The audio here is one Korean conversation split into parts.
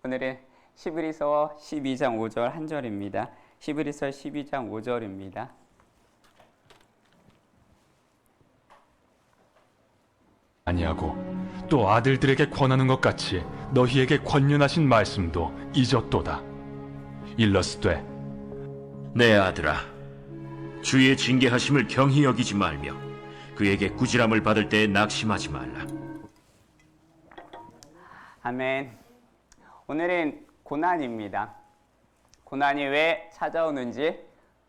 오늘은 히브리서 12장 5절 한 절입니다. 히브리서 12장 5절입니다. 아니하고 또 아들들에게 권하는 것 같이 너희에게 권면하신 말씀도 잊었도다. 일러스되 내 아들아, 주의 징계하심을 경히 여기지 말며 그에게 꾸지람을 받을 때에 낙심하지 말라. 아멘. 오늘은 고난입니다. 고난이 왜 찾아오는지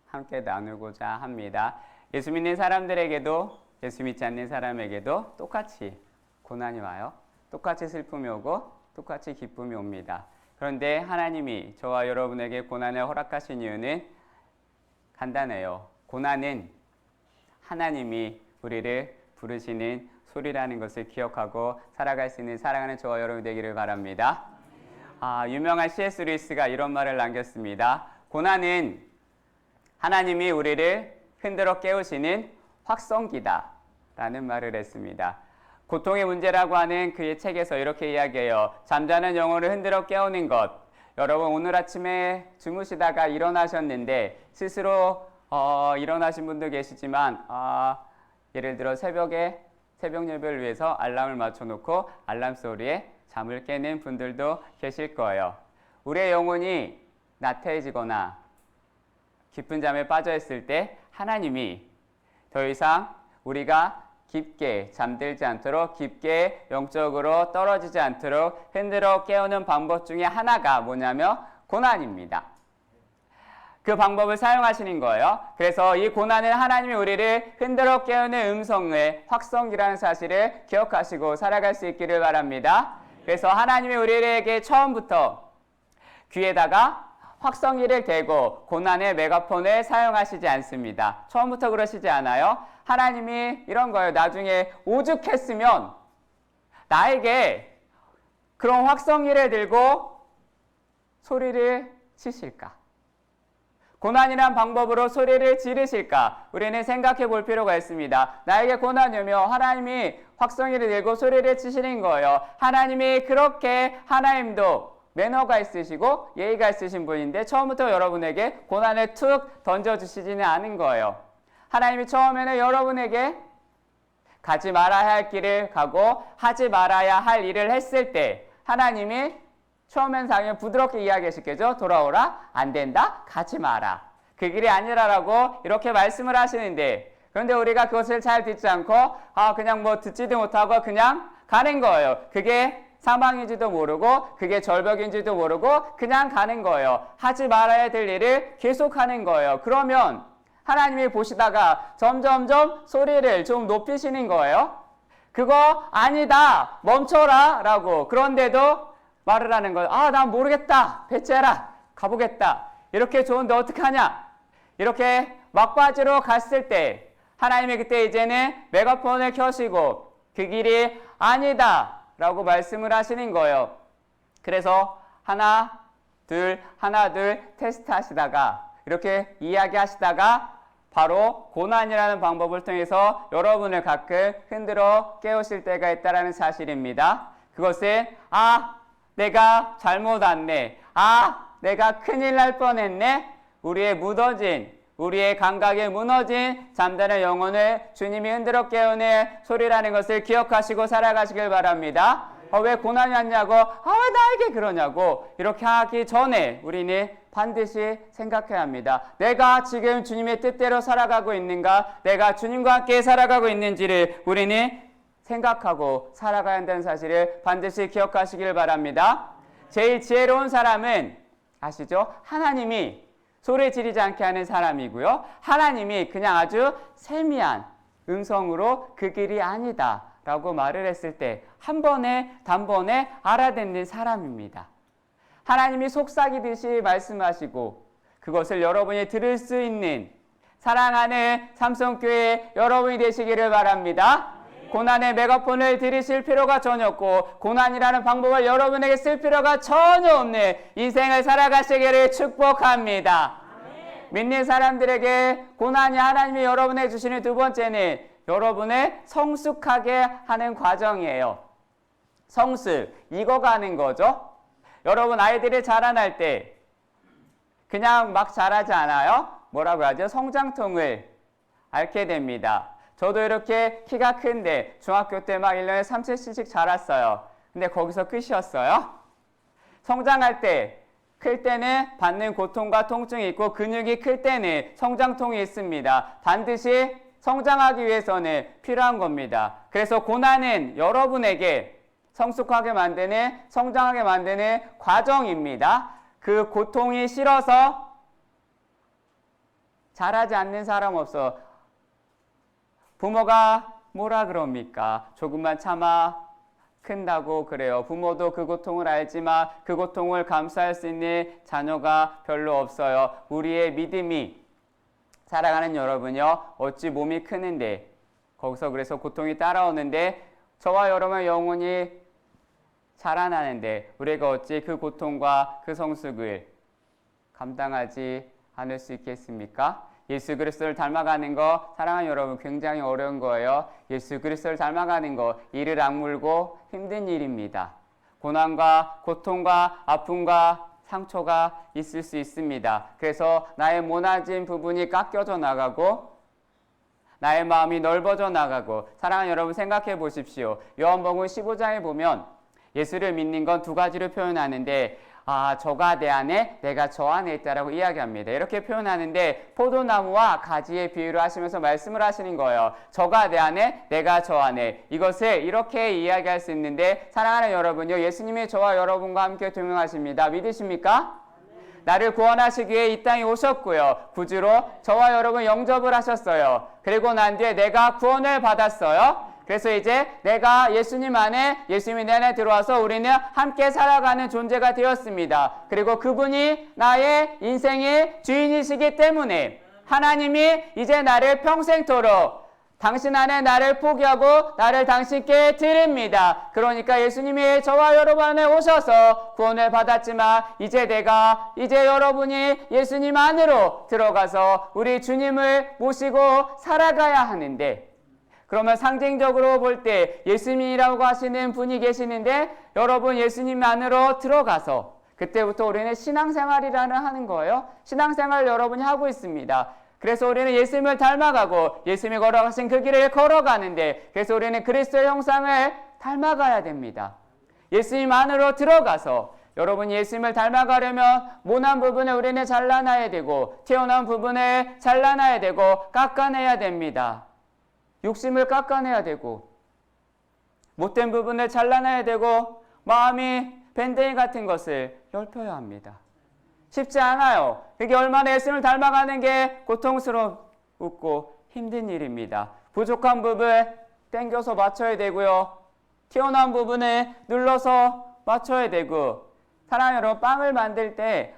함께 나누고자 합니다. 예수 믿는 사람들에게도 예수 믿지 않는 사람에게도 똑같이 고난이 와요. 똑같이 슬픔이 오고 똑같이 기쁨이 옵니다. 그런데 하나님이 저와 여러분에게 고난을 허락하신 이유는 간단해요. 고난은 하나님이 우리를 부르시는 소리라는 것을 기억하고 살아갈 수 있는 사랑하는 저와 여러분 되기를 바랍니다. 유명한 C.S. 루이스가 이런 말을 남겼습니다. 고난은 하나님이 우리를 흔들어 깨우시는 확성기다 라는 말을 했습니다. 고통의 문제라고 하는 그의 책에서 이렇게 이야기해요. 잠자는 영혼을 흔들어 깨우는 것. 여러분 오늘 아침에 주무시다가 일어나셨는데 스스로 일어나신 분도 계시지만 예를 들어 새벽 예배를 위해서 알람을 맞춰놓고 알람 소리에 잠을 깨는 분들도 계실 거예요. 우리의 영혼이 나태해지거나 깊은 잠에 빠져 있을 때 하나님이 더 이상 우리가 깊게 잠들지 않도록 깊게 영적으로 떨어지지 않도록 흔들어 깨우는 방법 중에 하나가 뭐냐면 고난입니다. 그 방법을 사용하시는 거예요. 그래서 이 고난은 하나님이 우리를 흔들어 깨우는 음성의 확성기라는 사실을 기억하시고 살아갈 수 있기를 바랍니다. 그래서 하나님이 우리에게 처음부터 귀에다가 확성기를 대고 고난의 메가폰을 사용하시지 않습니다. 처음부터 그러시지 않아요. 하나님이 이런 거예요. 나중에 오죽했으면 나에게 그런 확성기를 들고 소리를 치실까? 고난이란 방법으로 소리를 지르실까? 우리는 생각해 볼 필요가 있습니다. 나에게 고난이 오며 하나님이 확성기를 들고 소리를 치시는 거예요. 하나님이 그렇게 하나님도 매너가 있으시고 예의가 있으신 분인데 처음부터 여러분에게 고난을 툭 던져주시지는 않은 거예요. 하나님이 처음에는 여러분에게 가지 말아야 할 길을 가고 하지 말아야 할 일을 했을 때 하나님이 처음엔 당연히 부드럽게 이야기하시겠죠. 돌아오라, 안 된다, 가지 마라. 그 길이 아니라라고 이렇게 말씀을 하시는데 그런데 우리가 그것을 잘 듣지 않고 그냥 뭐 듣지도 못하고 그냥 가는 거예요. 그게 사망인지도 모르고 그게 절벽인지도 모르고 그냥 가는 거예요. 하지 말아야 될 일을 계속하는 거예요. 그러면 하나님이 보시다가 점점점 소리를 좀 높이시는 거예요. 그거 아니다, 멈춰라 라고. 그런데도 말을 하는 거예요. 난 모르겠다, 배째라, 가보겠다. 이렇게 좋은데 어떡하냐. 이렇게 막바지로 갔을 때 하나님이 그때 이제는 메가폰을 켜시고 그 길이 아니다 라고 말씀을 하시는 거예요. 그래서 하나 둘 테스트 하시다가 이렇게 이야기하시다가 바로 고난이라는 방법을 통해서 여러분을 가끔 흔들어 깨우실 때가 있다는 사실입니다. 그것은 내가 잘못 왔네. 내가 큰일 날 뻔했네. 우리의 감각에 무너진 잠자는 영혼을 주님이 흔들어 깨우는 소리라는 것을 기억하시고 살아가시길 바랍니다. 왜 고난이 왔냐고, 왜 나에게 그러냐고 이렇게 하기 전에 우리는 반드시 생각해야 합니다. 내가 지금 주님의 뜻대로 살아가고 있는가, 내가 주님과 함께 살아가고 있는지를 우리는 생각하고 살아가야 한다는 사실을 반드시 기억하시길 바랍니다. 제일 지혜로운 사람은 아시죠? 하나님이 소리 지르지 않게 하는 사람이고요. 하나님이 그냥 아주 세미한 음성으로 그 길이 아니다 라고 말을 했을 때 한 번에 단번에 알아듣는 사람입니다. 하나님이 속삭이듯이 말씀하시고 그것을 여러분이 들을 수 있는 사랑하는 삼성교회 여러분이 되시기를 바랍니다. 고난의 메가폰을 들으실 필요가 전혀 없고 고난이라는 방법을 여러분에게 쓸 필요가 전혀 없는 인생을 살아가시기를 축복합니다. 믿는 사람들에게 고난이 하나님이 여러분에게 주시는 두 번째는 여러분을 성숙하게 하는 과정이에요. 성숙, 익어가는 거죠. 여러분 아이들이 자라날 때 그냥 막 자라지 않아요? 뭐라고 하죠? 성장통을 앓게 됩니다. 저도 이렇게 키가 큰데 중학교 때 막 1년에 3cm씩 자랐어요. 근데 거기서 끝이었어요? 성장할 때, 클 때는 받는 고통과 통증이 있고 근육이 클 때는 성장통이 있습니다. 반드시 성장하기 위해서는 필요한 겁니다. 그래서 고난은 여러분에게 성숙하게 만드는, 성장하게 만드는 과정입니다. 그 고통이 싫어서 자라지 않는 사람 없어. 부모가 뭐라 그럽니까? 조금만 참아 큰다고 그래요. 부모도 그 고통을 알지만 그 고통을 감수할 수 있는 자녀가 별로 없어요. 우리의 믿음이 살아가는 여러분요, 어찌 몸이 크는데 거기서 그래서 고통이 따라오는데 저와 여러분의 영혼이 자라나는데 우리가 어찌 그 고통과 그 성숙을 감당하지 않을 수 있겠습니까? 예수 그리스도를 닮아가는 거 사랑하는 여러분 굉장히 어려운 거예요. 예수 그리스도를 닮아가는 거 이를 악물고 힘든 일입니다. 고난과 고통과 아픔과 상처가 있을 수 있습니다. 그래서 나의 모나진 부분이 깎여져 나가고 나의 마음이 넓어져 나가고 사랑하는 여러분 생각해 보십시오. 요한복음 15장에 보면 예수를 믿는 건 두 가지로 표현하는데 저가 내 안에 내가 저 안에 있다라고 이야기합니다. 이렇게 표현하는데 포도나무와 가지의 비유를 하시면서 말씀을 하시는 거예요. 저가 내 안에 내가 저 안에 이것을 이렇게 이야기할 수 있는데 사랑하는 여러분요 예수님이 저와 여러분과 함께 동행하십니다. 믿으십니까? 나를 구원하시기 위해 이 땅에 오셨고요. 구주로 저와 여러분 영접을 하셨어요. 그리고 난 뒤에 내가 구원을 받았어요. 그래서 이제 내가 예수님 안에 예수님이 내 안에 들어와서 우리는 함께 살아가는 존재가 되었습니다. 그리고 그분이 나의 인생의 주인이시기 때문에 하나님이 이제 나를 평생토록 당신 안에 나를 포기하고 나를 당신께 드립니다. 그러니까 예수님이 저와 여러분 안에 오셔서 구원을 받았지만 이제 여러분이 예수님 안으로 들어가서 우리 주님을 모시고 살아가야 하는데 그러면 상징적으로 볼 때 예수님이라고 하시는 분이 계시는데 여러분 예수님 안으로 들어가서 그때부터 우리는 신앙생활이라는 하는 거예요. 신앙생활을 여러분이 하고 있습니다. 그래서 우리는 예수님을 닮아가고 예수님이 걸어가신 그 길을 걸어가는데 그래서 우리는 그리스도의 형상을 닮아가야 됩니다. 예수님 안으로 들어가서 여러분 예수님을 닮아가려면 모난 부분을 우리는 잘라놔야 되고 튀어나온 부분을 잘라놔야 되고 깎아내야 됩니다. 욕심을 깎아내야 되고 못된 부분을 잘라내야 되고 마음이 밴댕이 같은 것을 넓혀야 합니다. 쉽지 않아요. 이게 얼마나 예수님을 닮아가는 게 고통스럽고 힘든 일입니다. 부족한 부분 당겨서 맞춰야 되고요. 튀어나온 부분을 눌러서 맞춰야 되고 사랑하는 여러분 빵을 만들 때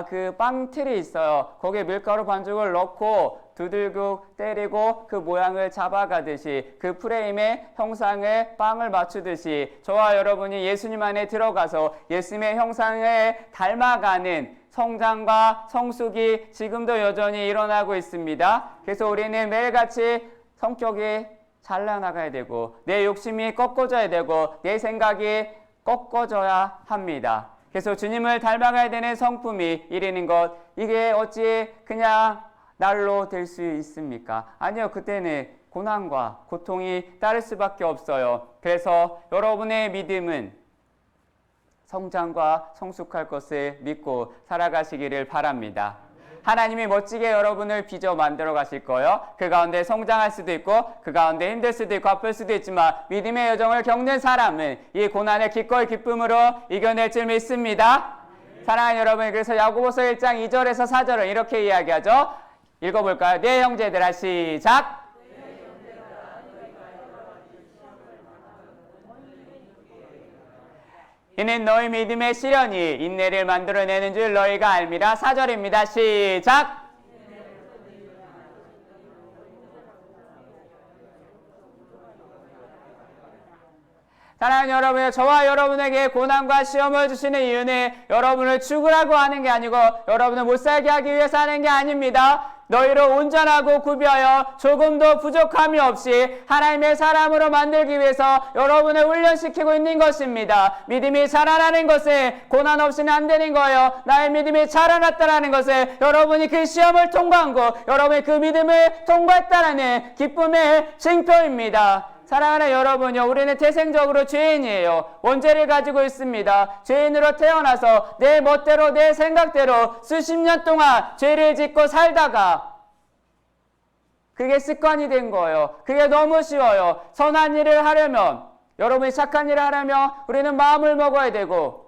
그 빵 틀이 있어요. 거기에 밀가루 반죽을 넣고 두들겨 때리고 그 모양을 잡아가듯이 그 프레임의 형상을 빵을 맞추듯이 저와 여러분이 예수님 안에 들어가서 예수님의 형상을 닮아가는 성장과 성숙이 지금도 여전히 일어나고 있습니다. 그래서 우리는 매일같이 성격이 잘라나가야 되고 내 욕심이 꺾어져야 되고 내 생각이 꺾어져야 합니다. 그래서 주님을 닮아가야 되는 성품이 이르는 것 이게 어찌 그냥 날로 될 수 있습니까? 아니요. 그때는 고난과 고통이 따를 수밖에 없어요. 그래서 여러분의 믿음은 성장과 성숙할 것을 믿고 살아가시기를 바랍니다. 하나님이 멋지게 여러분을 빚어 만들어 가실 거예요. 그 가운데 성장할 수도 있고 그 가운데 힘들 수도 있고 아플 수도 있지만 믿음의 여정을 겪는 사람은 이 고난을 기꺼이 기쁨으로 이겨낼 줄 믿습니다. 사랑하는 여러분, 그래서 야고보서 1장 2절에서 4절은 이렇게 이야기하죠. 읽어볼까요? 네 형제들아 시작. 이는 너희 믿음의 시련이 인내를 만들어내는 줄 너희가 알미라. 4절입니다. 시작. 사랑하는 여러분, 저와 여러분에게 고난과 시험을 주시는 이유는 여러분을 죽으라고 하는 게 아니고 여러분을 못 살게 하기 위해서 하는 게 아닙니다. 너희를 온전하고 구비하여 조금도 부족함이 없이 하나님의 사람으로 만들기 위해서 여러분을 훈련시키고 있는 것입니다. 믿음이 자라나는 것은 고난 없이는 안 되는 거예요. 나의 믿음이 자라났다는 것은 여러분이 그 시험을 통과한 거, 여러분이 그 믿음을 통과했다는 기쁨의 증표입니다. 사랑하는 여러분요, 우리는 태생적으로 죄인이에요. 원죄를 가지고 있습니다. 죄인으로 태어나서 내 멋대로 내 생각대로 수십 년 동안 죄를 짓고 살다가 그게 습관이 된 거예요. 그게 너무 쉬워요. 선한 일을 하려면, 여러분이 착한 일을 하려면 우리는 마음을 먹어야 되고,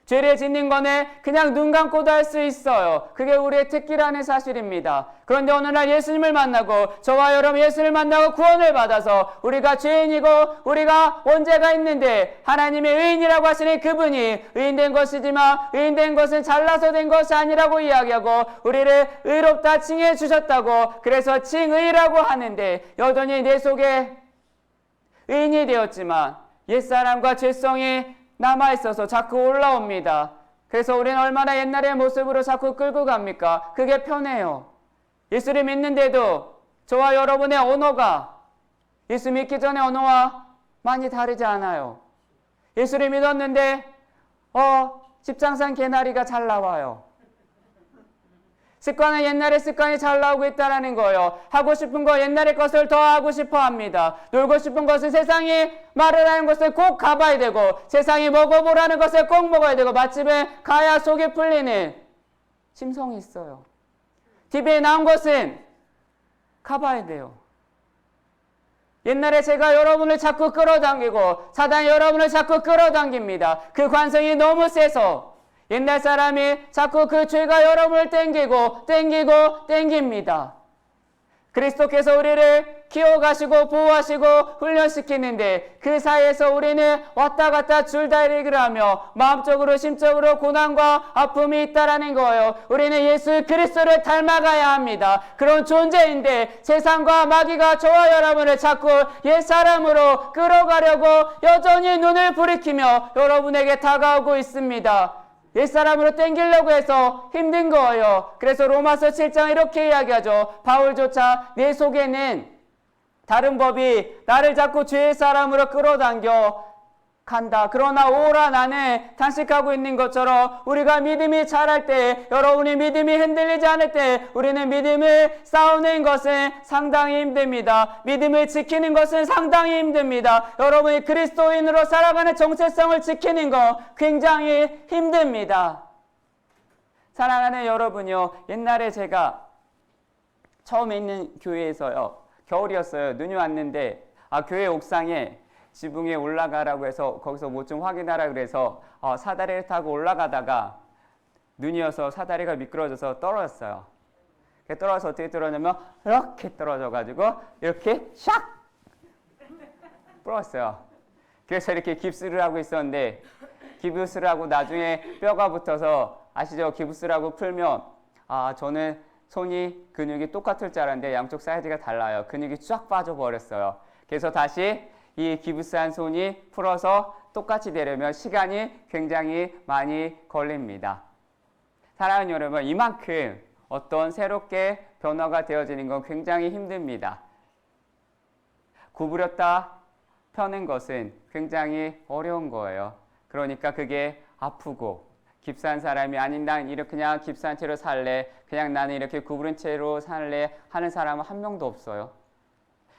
죄를 짓는 거는 그냥 눈 감고도 할 수 있어요. 그게 우리의 특기라는 사실입니다. 그런데 어느 날 예수님을 만나고, 저와 여러분 예수님을 만나고 구원을 받아서 우리가 죄인이고 우리가 원죄가 있는데 하나님의 의인이라고 하시는 그분이 의인된 것이지만 의인된 것은 잘나서 된 것이 아니라고 이야기하고 우리를 의롭다 칭해 주셨다고, 그래서 칭의라고 하는데 여전히 내 속에 의인이 되었지만 옛사람과 죄성이 남아있어서 자꾸 올라옵니다. 그래서 우리는 얼마나 옛날의 모습으로 자꾸 끌고 갑니까? 그게 편해요. 예수를 믿는데도 저와 여러분의 언어가 예수 믿기 전의 언어와 많이 다르지 않아요. 예수를 믿었는데 집장산 개나리가 잘 나와요. 습관은 옛날의 습관이 잘 나오고 있다는 거예요. 하고 싶은 거 옛날의 것을 더 하고 싶어 합니다. 놀고 싶은 것은 세상이 말하는 것을 꼭 가봐야 되고, 세상이 먹어보라는 것을 꼭 먹어야 되고, 맛집에 가야 속이 풀리는 심성이 있어요. TV에 나온 것은 가봐야 돼요. 옛날에 제가 여러분을 자꾸 끌어당기고 사단이 여러분을 자꾸 끌어당깁니다. 그 관성이 너무 세서 옛날 사람이 자꾸 그 죄가 여러분을 땡깁니다. 그리스도께서 우리를 키워가시고 보호하시고 훈련시키는데 그 사이에서 우리는 왔다 갔다 줄다리기를 하며 마음적으로 심적으로 고난과 아픔이 있다라는 거예요. 우리는 예수 그리스도를 닮아가야 합니다. 그런 존재인데 세상과 마귀가 저와 여러분을 자꾸 옛사람으로 끌어가려고 여전히 눈을 부리키며 여러분에게 다가오고 있습니다. 옛사람으로 땡기려고 해서 힘든 거예요. 그래서 로마서 7장 이렇게 이야기하죠. 바울조차 내 속에는 다른 법이 나를 자꾸 죄의 사람으로 끌어당겨 간다. 그러나 오라 나는 단식하고 있는 것처럼 우리가 믿음이 자랄 때, 여러분이 믿음이 흔들리지 않을 때 우리는 믿음을 싸우는 것은 상당히 힘듭니다. 믿음을 지키는 것은 상당히 힘듭니다. 여러분이 그리스도인으로 살아가는 정체성을 지키는 것 굉장히 힘듭니다. 사랑하는 여러분요, 옛날에 제가 처음에 있는 교회에서요, 겨울이었어요. 눈이 왔는데 교회 옥상에 지붕에 올라가라고 해서 거기서 뭐 좀 확인하라 그래서 사다리를 타고 올라가다가 눈이어서 사다리가 미끄러져서 떨어졌어요. 떨어져서 어떻게 떨어졌냐면 이렇게 떨어져가지고 이렇게 샥 부러졌어요. 그래서 이렇게 깁스를 하고 있었는데, 깁스를 하고 나중에 뼈가 붙어서 아시죠? 깁스를 하고 풀면 저는 손이 근육이 똑같을 줄 알았는데 양쪽 사이즈가 달라요. 근육이 쫙 빠져버렸어요. 그래서 다시 이 기부스한 손이 풀어서 똑같이 되려면 시간이 굉장히 많이 걸립니다. 사랑하는 여러분, 이만큼 어떤 새롭게 변화가 되어지는 건 굉장히 힘듭니다. 구부렸다 펴는 것은 굉장히 어려운 거예요. 그러니까 그게 아프고, 깁스한 사람이 아닌 난 이렇게 그냥 깁스한 채로 살래, 그냥 나는 이렇게 구부린 채로 살래 하는 사람은 한 명도 없어요.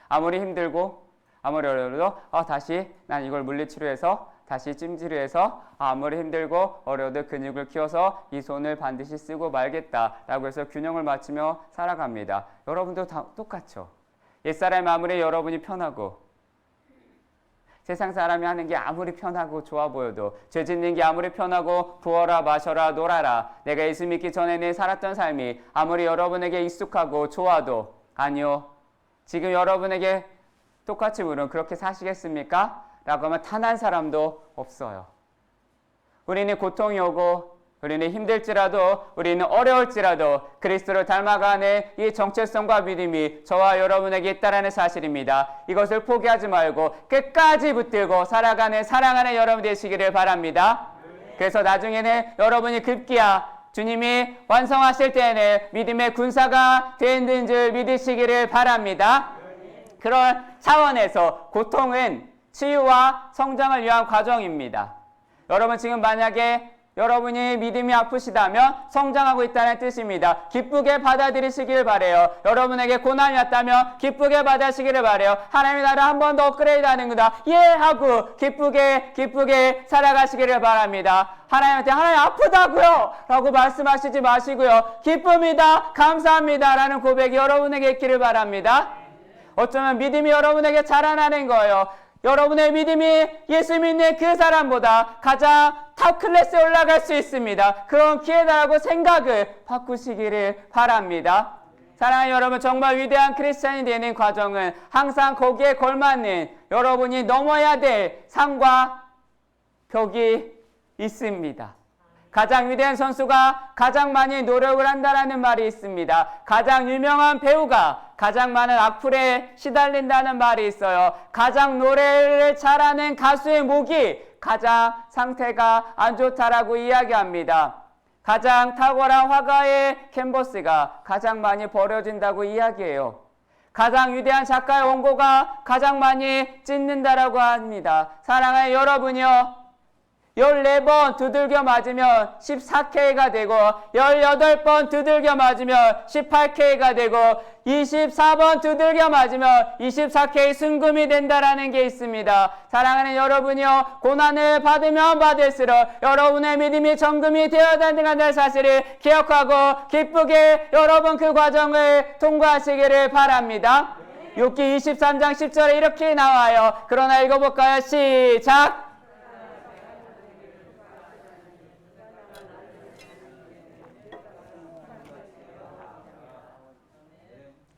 아무리 힘들고 아무리 어려워도 다시 난 이걸 물리치료해서 다시 찜질해서 아무리 힘들고 어려워도 근육을 키워서 이 손을 반드시 쓰고 말겠다라고 해서 균형을 맞추며 살아갑니다. 여러분도 다 똑같죠. 옛사람이 아무리 여러분이 편하고 세상 사람이 하는 게 아무리 편하고 좋아 보여도, 죄 짓는 게 아무리 편하고 부어라 마셔라 놀아라, 내가 예수 믿기 전에는 살았던 삶이 아무리 여러분에게 익숙하고 좋아도, 아니요, 지금 여러분에게 똑같이 물으면 그렇게 사시겠습니까? 라고 하면 단 한 사람도 없어요. 우리는 고통이 오고 우리는 힘들지라도, 우리는 어려울지라도 그리스도를 닮아가는 이 정체성과 믿음이 저와 여러분에게 있다는 사실입니다. 이것을 포기하지 말고 끝까지 붙들고 살아가는 사랑하는 여러분 되시기를 바랍니다. 그래서 나중에는 여러분이 급기야 주님이 완성하실 때에는 믿음의 군사가 되는 줄 믿으시기를 바랍니다. 그런 차원에서 고통은 치유와 성장을 위한 과정입니다. 여러분 지금 만약에 여러분이 믿음이 아프시다면 성장하고 있다는 뜻입니다. 기쁘게 받아들이시길 바래요. 여러분에게 고난이 왔다면 기쁘게 받아시기를 바래요. 하나님이 나를 한 번 더 업그레이드하는구나. 예 하고 기쁘게 살아가시기를 바랍니다. 하나님한테 하나님 아프다고요 라고 말씀하시지 마시고요. 기쁩니다. 감사합니다 라는 고백이 여러분에게 있기를 바랍니다. 어쩌면 믿음이 여러분에게 자라나는 거예요. 여러분의 믿음이 예수 믿는 그 사람보다 가장 탑 클래스에 올라갈 수 있습니다. 그런 기회다라고 생각을 바꾸시기를 바랍니다. 사랑하는 여러분, 정말 위대한 크리스찬이 되는 과정은 항상 거기에 걸맞는 여러분이 넘어야 될 산과 벽이 있습니다. 가장 위대한 선수가 가장 많이 노력을 한다는 말이 있습니다. 가장 유명한 배우가 가장 많은 악플에 시달린다는 말이 있어요. 가장 노래를 잘하는 가수의 목이 가장 상태가 안 좋다라고 이야기합니다. 가장 탁월한 화가의 캔버스가 가장 많이 버려진다고 이야기해요. 가장 위대한 작가의 원고가 가장 많이 찢는다라고 합니다. 사랑하는 여러분이요, 14번 두들겨 맞으면 14K가 되고 18번 두들겨 맞으면 18K가 되고 24번 두들겨 맞으면 24K 순금이 된다라는 게 있습니다. 사랑하는 여러분이요, 고난을 받으면 받을수록 여러분의 믿음이 정금이 되어야 된다는 사실을 기억하고 기쁘게 여러분 그 과정을 통과하시기를 바랍니다. 욥기 23장 10절에 이렇게 나와요. 그러나 읽어볼까요? 시작!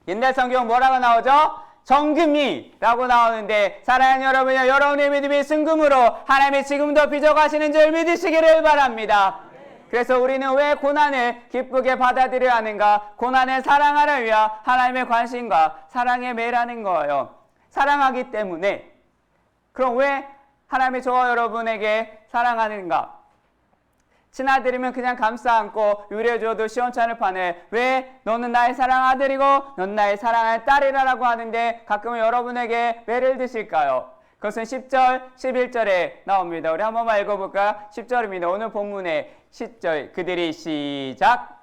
옛날 성경 뭐라고 나오죠? 정금이라고 나오는데, 사랑하는 여러분이요, 여러분의 믿음이 순금으로 하나님이 지금도 빚어가시는 줄 믿으시기를 바랍니다. 그래서 우리는 왜 고난을 기쁘게 받아들여야 하는가? 고난을 사랑하려 위한 하나님의 관심과 사랑에 매라는 거예요. 사랑하기 때문에. 그럼 왜 하나님이 저와 여러분에게 사랑하는가? 친아들이면 그냥 감싸 안고 유래줘도 시원찮을 판에 왜 너는 나의 사랑 아들이고 넌 나의 사랑하는 딸이라고 하는데 가끔은 여러분에게 왜를 드실까요? 그것은 10절, 11절에 나옵니다. 우리 한 번만 읽어볼까요? 10절입니다. 오늘 본문의 10절, 그들이 시작!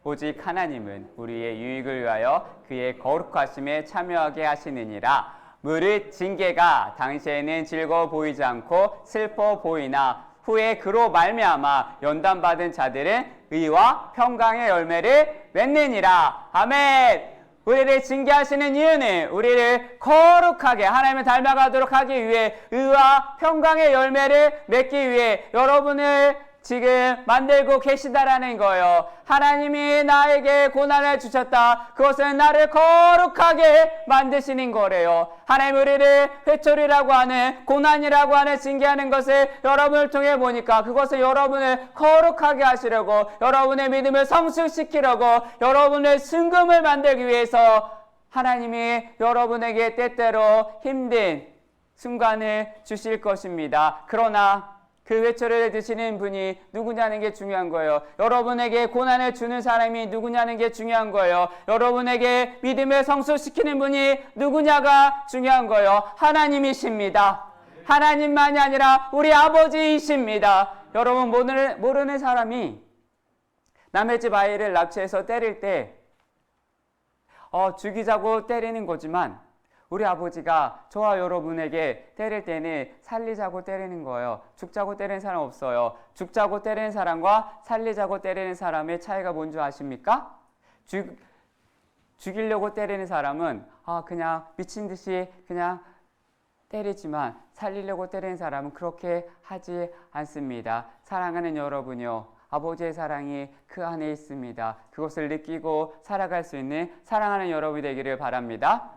오직 하나님은 우리의 유익을 위하여 그의 거룩하심에 참여하게 하시느니라. 무릇 징계가 당시에는 즐거워 보이지 않고 슬퍼 보이나 후에 그로 말미암아 연단받은 자들은 의와 평강의 열매를 맺느니라. 아멘. 우리를 징계하시는 이유는 우리를 거룩하게 하나님을 닮아가도록 하기 위해 의와 평강의 열매를 맺기 위해 여러분을 지금 만들고 계시다라는 거예요. 하나님이 나에게 고난을 주셨다. 그것은 나를 거룩하게 만드시는 거래요. 하나님 우리를 회초리라고 하는, 고난이라고 하는 징계하는 것을 여러분을 통해 보니까 그것은 여러분을 거룩하게 하시려고, 여러분의 믿음을 성숙시키려고, 여러분의 순금을 만들기 위해서 하나님이 여러분에게 때때로 힘든 순간을 주실 것입니다. 그러나 그 회초리를 드시는 분이 누구냐는 게 중요한 거예요. 여러분에게 고난을 주는 사람이 누구냐는 게 중요한 거예요. 여러분에게 믿음을 성숙시키는 분이 누구냐가 중요한 거예요. 하나님이십니다. 하나님만이 아니라 우리 아버지이십니다. 여러분, 모르는 사람이 남의 집 아이를 납치해서 때릴 때 죽이자고 때리는 거지만 우리 아버지가 저와 여러분에게 때릴 때는 살리자고 때리는 거예요. 죽자고 때리는 사람 없어요. 죽자고 때리는 사람과 살리자고 때리는 사람의 차이가 뭔지 아십니까? 죽이려고 때리는 사람은 그냥 미친 듯이 그냥 때리지만, 살리려고 때리는 사람은 그렇게 하지 않습니다. 사랑하는 여러분이요, 아버지의 사랑이 그 안에 있습니다. 그것을 느끼고 살아갈 수 있는 사랑하는 여러분이 되기를 바랍니다.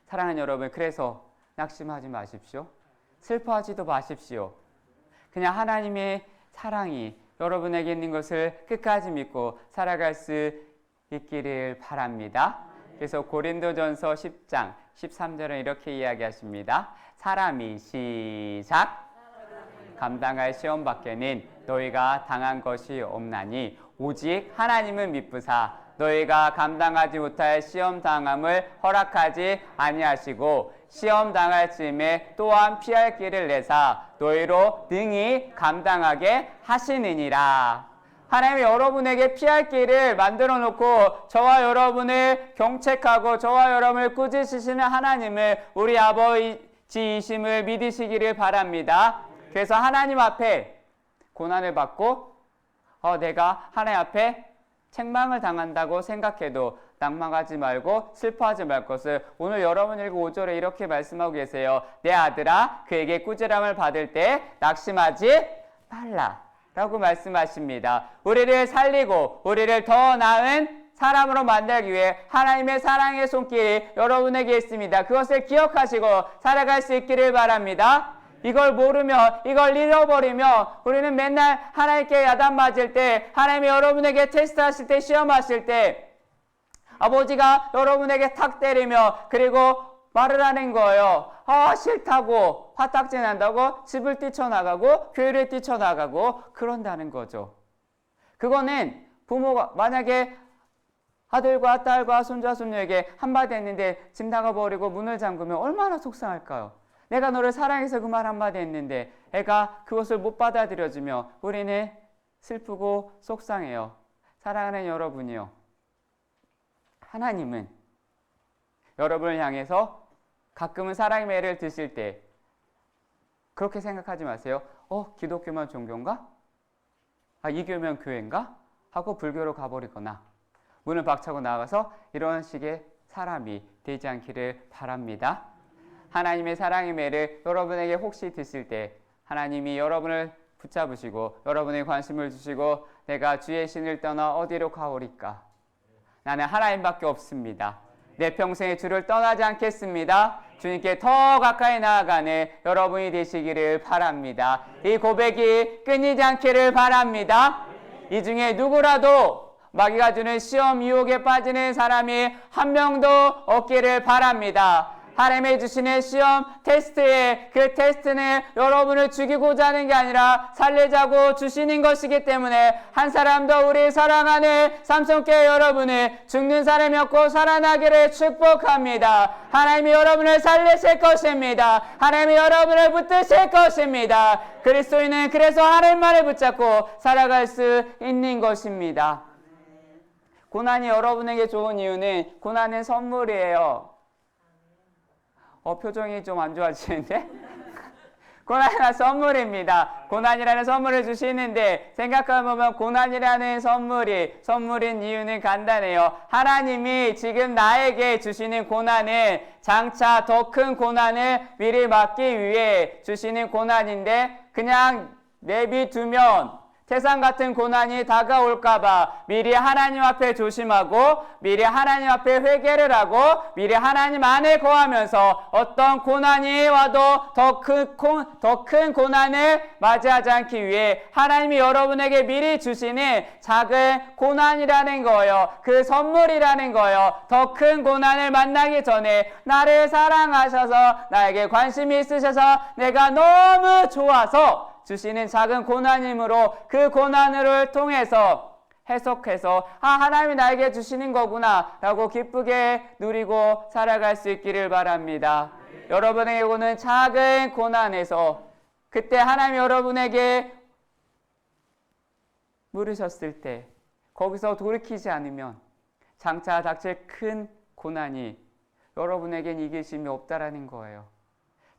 사랑하는 여러분, 그래서 낙심하지 마십시오. 슬퍼하지도 마십시오. 그냥 하나님의 사랑이 여러분에게 있는 것을 끝까지 믿고 살아갈 수 있기를 바랍니다. 그래서 고린도전서 10장 13절은 이렇게 이야기하십니다. 사람이 시작! 감당할 시험 밖에는 너희가 당한 것이 없나니 오직 하나님은 미쁘사 너희가 감당하지 못할 시험 당함을 허락하지 아니하시고 시험 당할 즈음에 또한 피할 길을 내사 너희로 능히 감당하게 하시느니라. 하나님이 여러분에게 피할 길을 만들어 놓고 저와 여러분을 경책하고 저와 여러분을 꾸짖으시는 하나님을 우리 아버지이심을 믿으시기를 바랍니다. 그래서 하나님 앞에 고난을 받고 내가 하나님 앞에 책망을 당한다고 생각해도 낭망하지 말고 슬퍼하지 말 것을 오늘 여러분 읽은 5절에 이렇게 말씀하고 계세요. 내 아들아 그에게 꾸지람을 받을 때 낙심하지 말라 라고 말씀하십니다. 우리를 살리고 우리를 더 나은 사람으로 만들기 위해 하나님의 사랑의 손길이 여러분에게 있습니다. 그것을 기억하시고 살아갈 수 있기를 바랍니다. 이걸 모르며 이걸 잃어버리며 우리는 맨날 하나님께 야단 맞을 때 하나님이 여러분에게 테스트하실 때 시험하실 때 아버지가 여러분에게 탁 때리며 그리고 말을 하는 거예요. 싫다고 화딱지 난다고 집을 뛰쳐나가고 교회를 뛰쳐나가고 그런다는 거죠. 그거는 부모가 만약에 아들과 딸과 손자 손녀에게 한마디 했는데 집 나가버리고 문을 잠그면 얼마나 속상할까요? 내가 너를 사랑해서 그 말 한마디 했는데 애가 그것을 못 받아들여주며 우리는 슬프고 속상해요. 사랑하는 여러분이요. 하나님은 여러분을 향해서 가끔은 사랑의 매를 드실 때 그렇게 생각하지 마세요. 기독교만 종교인가? 이 교면 교회인가? 하고 불교로 가버리거나 문을 박차고 나가서 이런 식의 사람이 되지 않기를 바랍니다. 하나님의 사랑의 매를 여러분에게 혹시 드실 때 하나님이 여러분을 붙잡으시고 여러분의 관심을 주시고 내가 주의 신을 떠나 어디로 가오리까? 나는 하나님밖에 없습니다. 내 평생에 주를 떠나지 않겠습니다. 주님께 더 가까이 나아가는 여러분이 되시기를 바랍니다. 이 고백이 끊이지 않기를 바랍니다. 이 중에 누구라도 마귀가 주는 시험 유혹에 빠지는 사람이 한 명도 없기를 바랍니다. 하나님이 주시는 시험 테스트에 그 테스트는 여러분을 죽이고자 하는 게 아니라 살리자고 주시는 것이기 때문에 한 사람도 우리 사랑하는 삼성교회 여러분을 죽는 사람이 없고 살아나기를 축복합니다. 하나님이 여러분을 살리실 것입니다. 하나님이 여러분을 붙드실 것입니다. 그리스도인은 그래서 하나님만을 붙잡고 살아갈 수 있는 것입니다. 고난이 여러분에게 좋은 이유는 고난은 선물이에요. 표정이 좀 안 좋아지는데? 고난은 선물입니다. 고난이라는 선물을 주시는데 생각해보면 고난이라는 선물인 이유는 간단해요. 하나님이 지금 나에게 주시는 고난은 장차 더 큰 고난을 미리 막기 위해 주시는 고난인데 그냥 내비두면 태산 같은 고난이 다가올까봐 미리 하나님 앞에 조심하고 미리 하나님 앞에 회개를 하고 미리 하나님 안에 거하면서 어떤 고난이 와도 더 큰 고난을 맞이하지 않기 위해 하나님이 여러분에게 미리 주시는 작은 고난이라는 거예요. 그 선물이라는 거예요. 더 큰 고난을 만나기 전에 나를 사랑하셔서 나에게 관심이 있으셔서 내가 너무 좋아서 주시는 작은 고난이므로 그 고난을 통해서 해석해서 하나님이 나에게 주시는 거구나 라고 기쁘게 누리고 살아갈 수 있기를 바랍니다. 여러분에게 오는 작은 고난에서 그때 하나님이 여러분에게 물으셨을 때 거기서 돌이키지 않으면 장차 닥칠 큰 고난이 여러분에겐 이기심이 없다라는 거예요.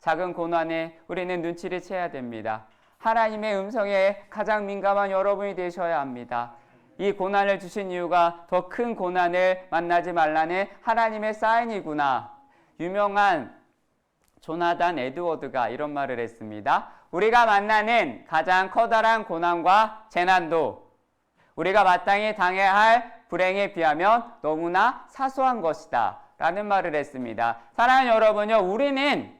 작은 고난에 우리는 눈치를 채야 됩니다. 하나님의 음성에 가장 민감한 여러분이 되셔야 합니다. 이 고난을 주신 이유가 더 큰 고난을 만나지 말라는 하나님의 사인이구나. 유명한 조나단 에드워드가 이런 말을 했습니다. 우리가 만나는 가장 커다란 고난과 재난도 우리가 마땅히 당해야 할 불행에 비하면 너무나 사소한 것이다 라는 말을 했습니다. 사랑하는 여러분요, 우리는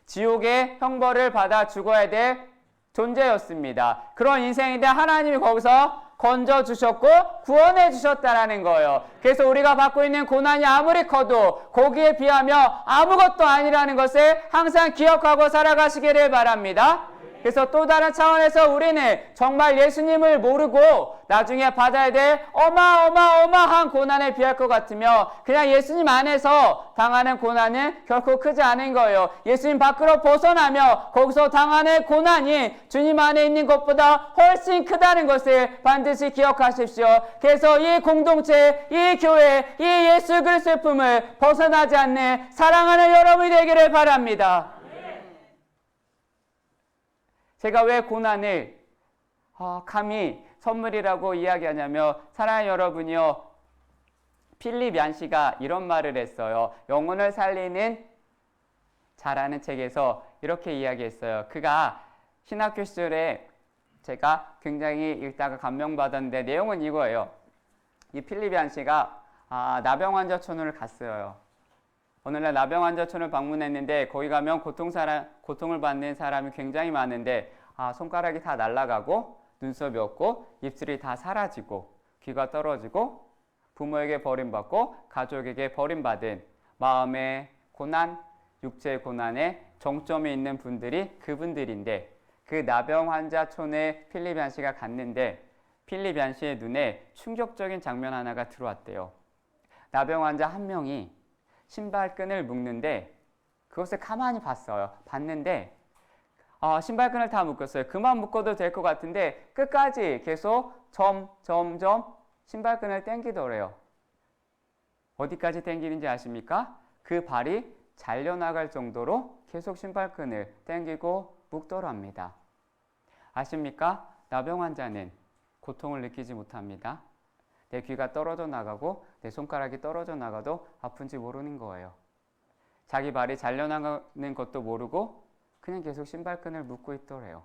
지옥의 형벌을 받아 죽어야 될 존재였습니다. 그런 인생인데 하나님이 거기서 건져주셨고 구원해 주셨다라는 거예요. 그래서 우리가 받고 있는 고난이 아무리 커도 거기에 비하며 아무것도 아니라는 것을 항상 기억하고 살아가시기를 바랍니다. 그래서 또 다른 차원에서 우리는 정말 예수님을 모르고 나중에 받아야 될 어마어마한 고난에 비할 것 같으며 그냥 예수님 안에서 당하는 고난은 결코 크지 않은 거예요. 예수님 밖으로 벗어나며 거기서 당하는 고난이 주님 안에 있는 것보다 훨씬 크다는 것을 반드시 기억하십시오. 그래서 이 공동체, 이 교회, 이 예수 그리스도의 품을 벗어나지 않는 사랑하는 여러분이 되기를 바랍니다. 제가 왜 고난을 감히 선물이라고 이야기하냐면 사랑하는 여러분이요, 필립 얀시가 이런 말을 했어요. 영혼을 살리는 자라는 책에서 이렇게 이야기했어요. 그가 신학교 시절에 제가 굉장히 읽다가 감명받았는데 내용은 이거예요. 이 필립 얀시가 나병환자촌을 갔어요. 어느 날 나병환자촌을 방문했는데 거기 가면 고통을 받는 사람이 굉장히 많은데 손가락이 다 날아가고 눈썹이 없고 입술이 다 사라지고 귀가 떨어지고 부모에게 버림받고 가족에게 버림받은 마음의 고난, 육체의 고난에 정점에 있는 분들이 그분들인데 그 나병환자촌에 필립 얀시가 갔는데 필립 얀시의 눈에 충격적인 장면 하나가 들어왔대요. 나병환자 한 명이 신발끈을 묶는데 그것을 가만히 봤는데 신발끈을 다 묶었어요. 그만 묶어도 될 것 같은데 끝까지 계속 점점 신발끈을 당기더래요. 어디까지 당기는지 아십니까? 그 발이 잘려나갈 정도로 계속 신발끈을 당기고 묶더랍니다. 아십니까? 나병 환자는 고통을 느끼지 못합니다. 내 귀가 떨어져 나가고 내 손가락이 떨어져 나가도 아픈지 모르는 거예요. 자기 발이 잘려나가는 것도 모르고 그냥 계속 신발끈을 묶고 있더래요.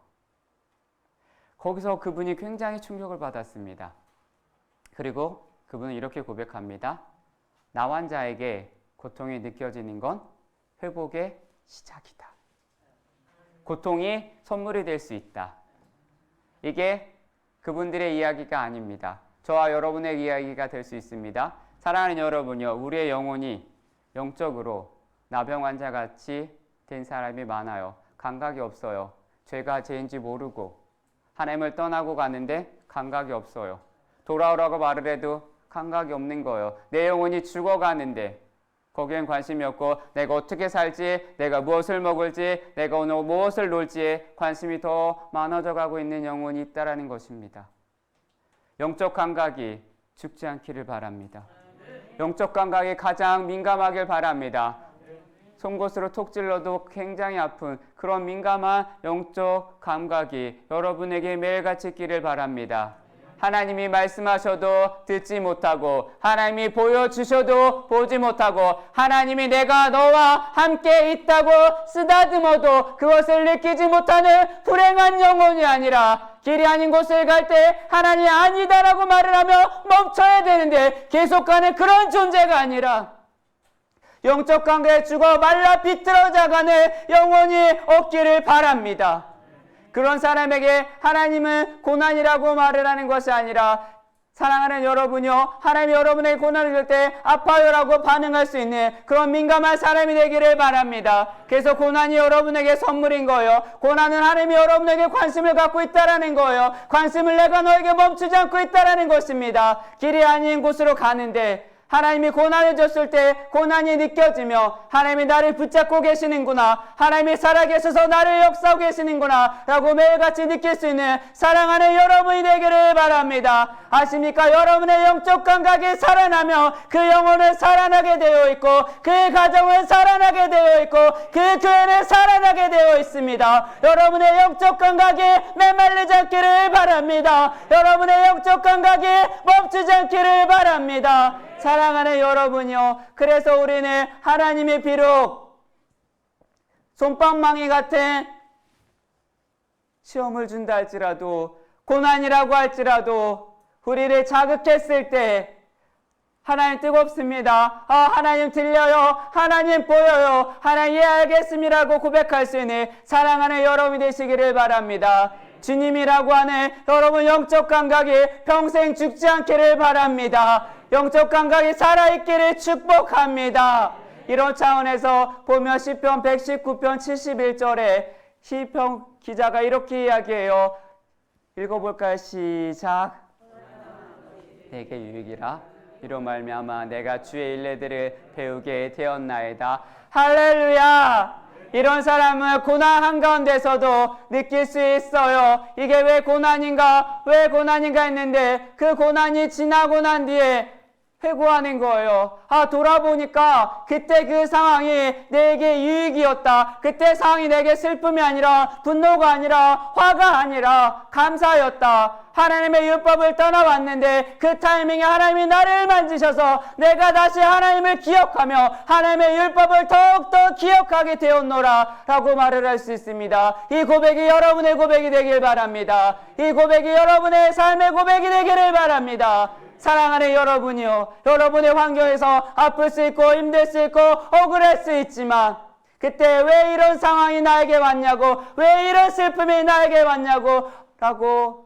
거기서 그분이 굉장히 충격을 받았습니다. 그리고 그분은 이렇게 고백합니다. 나 환자에게 고통이 느껴지는 건 회복의 시작이다. 고통이 선물이 될 수 있다. 이게 그분들의 이야기가 아닙니다. 저와 여러분의 이야기가 될 수 있습니다. 사랑하는 여러분이요, 우리의 영혼이 영적으로 나병 환자같이 된 사람이 많아요. 감각이 없어요. 죄가 죄인지 모르고 하나님을 떠나고 가는데 감각이 없어요. 돌아오라고 말을 해도 감각이 없는 거예요. 내 영혼이 죽어가는데 거기엔 관심이 없고 내가 어떻게 살지, 내가 무엇을 먹을지, 내가 오늘 무엇을 놀지에 관심이 더 많아져 가고 있는 영혼이 있다라는 것입니다. 영적 감각이 죽지 않기를 바랍니다. 영적 감각이 가장 민감하길 바랍니다. 송곳으로 톡 찔러도 굉장히 아픈 그런 민감한 영적 감각이 여러분에게 매일같이 있기를 바랍니다. 하나님이 말씀하셔도 듣지 못하고 하나님이 보여주셔도 보지 못하고 하나님이 내가 너와 함께 있다고 쓰다듬어도 그것을 느끼지 못하는 불행한 영혼이 아니라 길이 아닌 곳을 갈 때 하나님이 아니다라고 말을 하며 멈춰야 되는데 계속 가는 그런 존재가 아니라 영적 관계에 죽어 말라 비틀어져가는 영혼이 없기를 바랍니다. 그런 사람에게 하나님은 고난이라고 말을 하는 것이 아니라 사랑하는 여러분이요, 하나님이 여러분의 고난을 줄 때 아파요라고 반응할 수 있는 그런 민감한 사람이 되기를 바랍니다. 그래서 고난이 여러분에게 선물인 거예요. 고난은 하나님이 여러분에게 관심을 갖고 있다라는 거예요. 관심을 내가 너에게 멈추지 않고 있다라는 것입니다. 길이 아닌 곳으로 가는데 하나님이 고난을 줬을 때 고난이 느껴지며 하나님이 나를 붙잡고 계시는구나, 하나님이 살아계셔서 나를 역사하고 계시는구나 라고 매일같이 느낄 수 있는 사랑하는 여러분이 되기를 바랍니다. 아십니까? 여러분의 영적 감각이 살아나며 그 영혼은 살아나게 되어 있고 그 가정은 살아나게 되어 있고 그 교회는 살아나게 되어 있습니다. 여러분의 영적 감각이 메말리지 않기를 바랍니다. 여러분의 영적 감각이 멈추지 않기를 바랍니다. 사랑하는 여러분이요, 그래서 우리는 하나님이 비록 솜방망이 같은 시험을 준다 할지라도 고난이라고 할지라도 우리를 자극했을 때 하나님 뜨겁습니다. 하나님 들려요. 하나님 보여요. 하나님 알겠습니다라고 고백할 수 있는 사랑하는 여러분이 되시기를 바랍니다. 주님이라고 하는 여러분 영적 감각이 평생 죽지 않기를 바랍니다. 영적 감각이 살아있기를 축복합니다. 이런 차원에서 보면 시편 119편 71절에 시편 기자가 이렇게 이야기해요. 읽어볼까요? 시작. 내게 유익이라 이로 말미암아 내가 주의 일례들을 배우게 되었나이다. 할렐루야. 이런 사람은 고난 한가운데서도 느낄 수 있어요. 이게 왜 고난인가 했는데 그 고난이 지나고 난 뒤에 회고하는 거예요. 돌아보니까 그때 그 상황이 내게 유익이었다. 그때 상황이 내게 슬픔이 아니라 분노가 아니라 화가 아니라 감사였다. 하나님의 율법을 떠나왔는데 그 타이밍에 하나님이 나를 만지셔서 내가 다시 하나님을 기억하며 하나님의 율법을 더욱더 기억하게 되었노라 라고 말을 할 수 있습니다. 이 고백이 여러분의 고백이 되길 바랍니다. 이 고백이 여러분의 삶의 고백이 되기를 바랍니다. 사랑하는 여러분이요, 여러분의 환경에서 아플 수 있고 힘들 수 있고 억울할 수 있지만 그때 왜 이런 상황이 나에게 왔냐고, 왜 이런 슬픔이 나에게 왔냐고 라고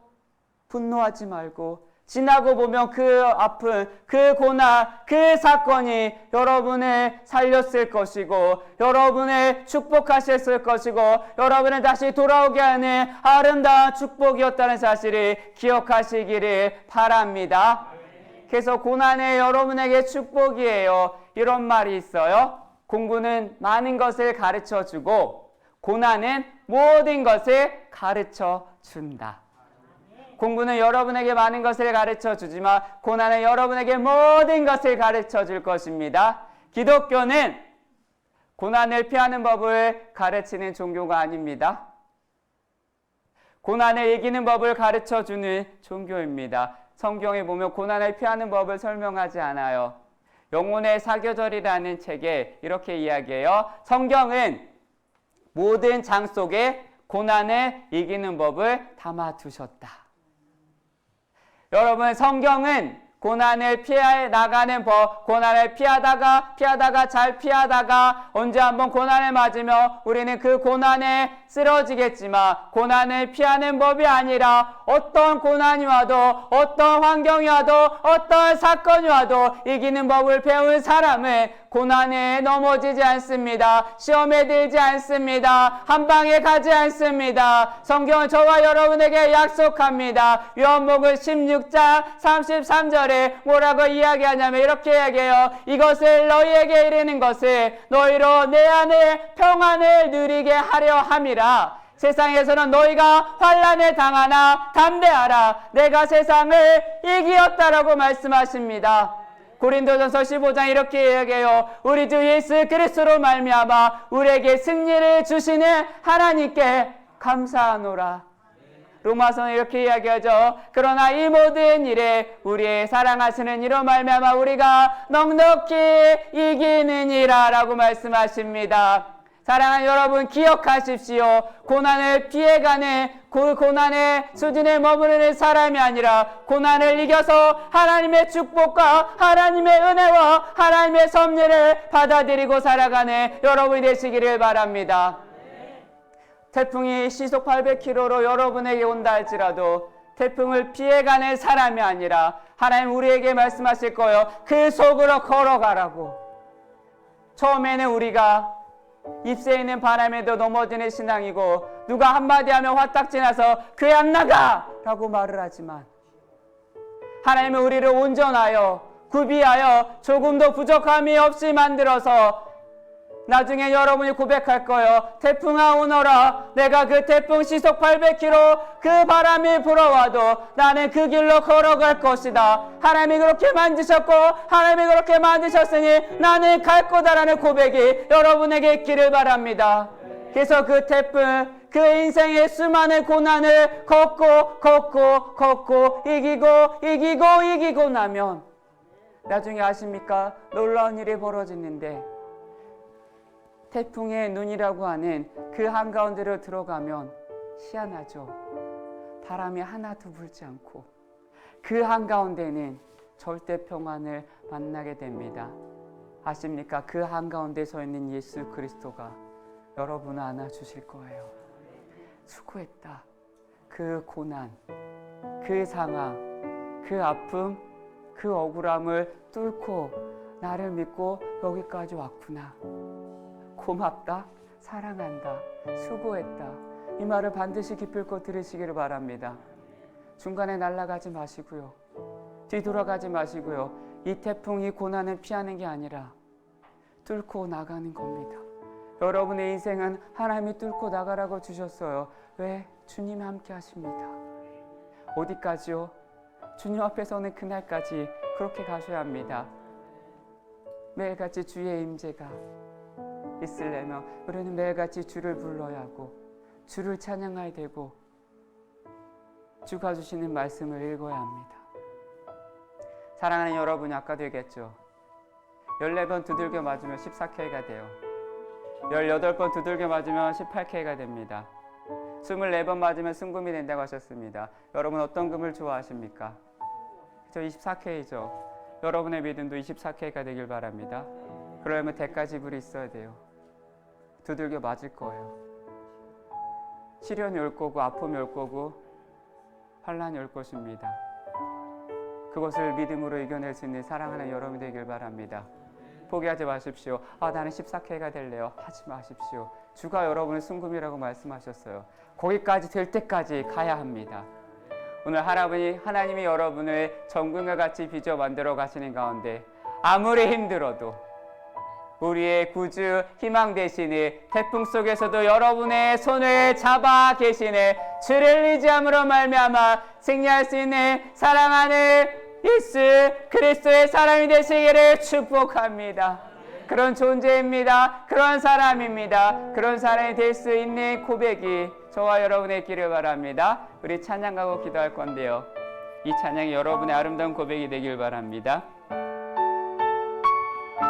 분노하지 말고 지나고 보면 그 아픔, 그 고난, 그 사건이 여러분을 살렸을 것이고 여러분을 축복하셨을 것이고 여러분을 다시 돌아오게 하는 아름다운 축복이었다는 사실을 기억하시기를 바랍니다. 그래서 고난이 여러분에게 축복이에요. 이런 말이 있어요. 공부는 많은 것을 가르쳐주고 고난은 모든 것을 가르쳐준다. 공부는 여러분에게 많은 것을 가르쳐주지만 고난은 여러분에게 모든 것을 가르쳐줄 것입니다. 기독교는 고난을 피하는 법을 가르치는 종교가 아닙니다. 고난을 이기는 법을 가르쳐주는 종교입니다. 성경에 보면 고난을 피하는 법을 설명하지 않아요. 영혼의 사교절이라는 책에 이렇게 이야기해요. 성경은 모든 장 속에 고난을 이기는 법을 담아두셨다. 여러분, 성경은 고난을 피해 나가는 법, 고난을 피하다가 잘 피하다가 언제 한번 고난을 맞으며 우리는 그 고난에 쓰러지겠지만 고난을 피하는 법이 아니라 어떤 고난이 와도 어떤 환경이 와도 어떤 사건이 와도 이기는 법을 배운 사람은 고난에 넘어지지 않습니다. 시험에 들지 않습니다. 한 방에 가지 않습니다. 성경은 저와 여러분에게 약속합니다. 요한복음 16장 33절에 뭐라고 이야기하냐면 이렇게 이야기해요. 이것을 너희에게 이르는 것을 너희로 내 안에 평안을 누리게 하려 함이라. 세상에서는 너희가 환난을 당하나 담대하라. 내가 세상을 이기었다라고 말씀하십니다. 고린도전서 15장 이렇게 이야기해요. 우리 주 예수 그리스도로 말미암아 우리에게 승리를 주시는 하나님께 감사하노라. 로마서는 이렇게 이야기하죠. 그러나 이 모든 일에 우리의 사랑하시는 이로 말미암아 우리가 넉넉히 이기느니라 라고 말씀하십니다. 사랑하는 여러분, 기억하십시오. 고난을 피해가는 그 고난의 수준에 머무르는 사람이 아니라 고난을 이겨서 하나님의 축복과 하나님의 은혜와 하나님의 섭리를 받아들이고 살아가는 여러분이 되시기를 바랍니다. 태풍이 시속 800km로 여러분에게 온다 할지라도 태풍을 피해가는 사람이 아니라 하나님 우리에게 말씀하실 거예요. 그 속으로 걸어가라고. 처음에는 우리가 잎새 있는 바람에도 넘어지는 신앙이고 누가 한마디 하면 화딱지 나서 교회 안 나가! 라고 말을 하지만 하나님은 우리를 온전하여 구비하여 조금도 부족함이 없이 만들어서 나중에 여러분이 고백할 거예요. 태풍아 오너라. 내가 그 태풍 시속 800km 그 바람이 불어와도 나는 그 길로 걸어갈 것이다. 하나님이 그렇게 만드셨고 하나님이 그렇게 만드셨으니 나는 갈 거다라는 고백이 여러분에게 있기를 바랍니다. 그래서 그 태풍, 그 인생의 수많은 고난을 걷고 이기고 나면 나중에 아십니까? 놀라운 일이 벌어지는데 태풍의 눈이라고 하는 그 한가운데로 들어가면 희한하죠. 바람이 하나도 불지 않고 그 한가운데는 절대 평안을 만나게 됩니다. 아십니까? 그 한가운데 서 있는 예수 그리스도가 여러분을 안아주실 거예요. 수고했다. 그 고난, 그 상황, 그 아픔, 그 억울함을 뚫고 나를 믿고 여기까지 왔구나. 고맙다, 사랑한다, 수고했다. 이 말을 반드시 기필코 들으시기를 바랍니다. 중간에 날아가지 마시고요. 뒤돌아가지 마시고요. 이 태풍, 이 고난을 피하는 게 아니라 뚫고 나가는 겁니다. 여러분의 인생은 하나님이 뚫고 나가라고 주셨어요. 왜? 주님이 함께 하십니다. 어디까지요? 주님 앞에 서는 그날까지 그렇게 가셔야 합니다. 매일같이 주의 임재가 있으려면 우리는 매일같이 주를 불러야 하고 주를 찬양해야 되고 주가 주시는 말씀을 읽어야 합니다. 사랑하는 여러분이 아까도 얘기했죠. 14번 두들겨 맞으면 14K가 돼요. 18번 두들겨 맞으면 18K가 됩니다. 24번 맞으면 순금이 된다고 하셨습니다. 여러분 어떤 금을 좋아하십니까? 저 24K죠. 여러분의 믿음도 24K가 되길 바랍니다. 그러려면 대가지불이 있어야 돼요. 두들겨 맞을 거예요. 시련이 올 거고 아픔이 올 거고 환난이 올 것입니다. 그것을 믿음으로 이겨낼 수 있는 사랑하는 여러분이 되길 바랍니다. 포기하지 마십시오. 나는 14K가 될래요. 하지 마십시오. 주가 여러분의 순금이라고 말씀하셨어요. 거기까지 될 때까지 가야 합니다. 오늘 하나님이 여러분을 정금과 같이 빚어 만들어 가시는 가운데 아무리 힘들어도 우리의 구주 희망 대신에 태풍 속에서도 여러분의 손을 잡아 계시는 주를 의지함으로 말미암아 승리할 수 있는 사랑하는 예수 그리스도의 사람이 되시기를 축복합니다. 그런 존재입니다. 그런 사람입니다. 그런 사람이 될 수 있는 고백이 저와 여러분의 있기를 바랍니다. 우리 찬양하고 기도할 건데요. 이 찬양이 여러분의 아름다운 고백이 되길 바랍니다.